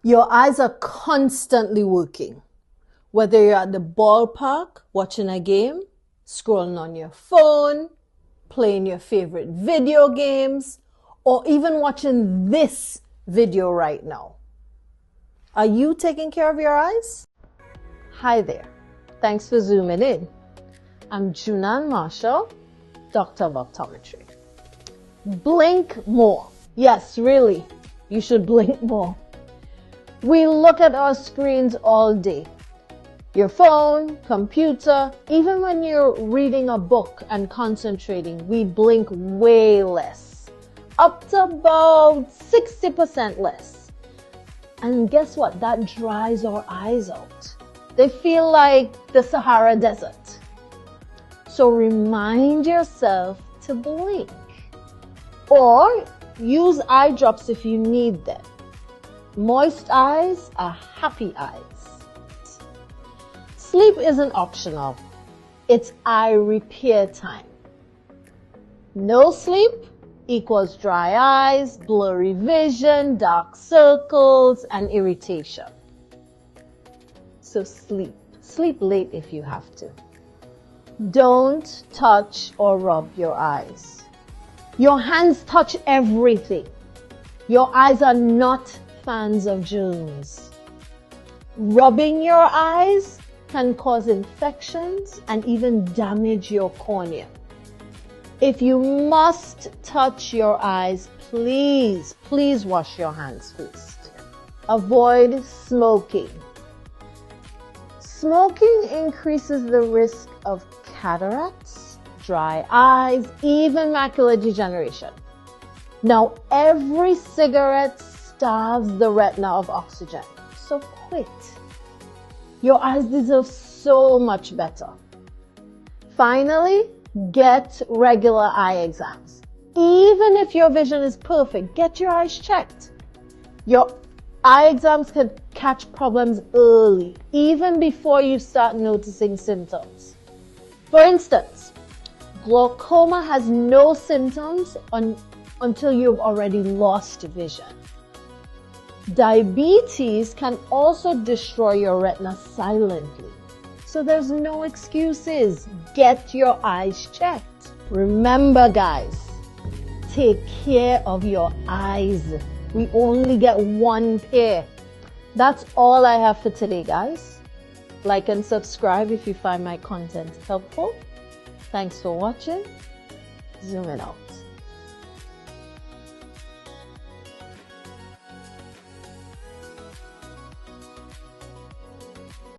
Your eyes are constantly working. Whether you're at the ballpark, watching a game, scrolling on your phone, playing your favorite video games, or even watching this video right now. Are you taking care of your eyes? Hi there. Thanks for zooming in. I'm Junean Marshall, Doctor of Optometry. Blink more. Yes, really, you should blink more. We look at our screens all day. Your phone, computer, even when you're reading a book and concentrating, we blink way less. Up to about 60% less. And guess what? That dries our eyes out. They feel like the Sahara Desert. So remind yourself to blink. Or use eye drops if you need them. Moist eyes are happy eyes. Sleep isn't optional. It's eye repair time. No sleep equals dry eyes, blurry vision, dark circles, and irritation. So sleep. Sleep late if you have to. Don't touch or rub your eyes. Your hands touch everything. Your eyes are not fans of germs. Rubbing your eyes can cause infections and even damage your cornea. If you must touch your eyes, please wash your hands first. Avoid smoking. Smoking increases the risk of cataracts, dry eyes, even macular degeneration. Now, every cigarette starves the retina of oxygen, so quit. Your eyes deserve so much better. Finally, get regular eye exams. Even if your vision is perfect, get your eyes checked. Your eye exams can catch problems early, even before you start noticing symptoms. For instance, glaucoma has no symptoms until you've already lost vision. Diabetes can also destroy your retina silently. So there's no excuses. Get your eyes checked. Remember, guys, take care of your eyes. We only get one pair. That's all I have for today, guys. Like and subscribe if you find my content helpful. Thanks for watching. Zoom in out.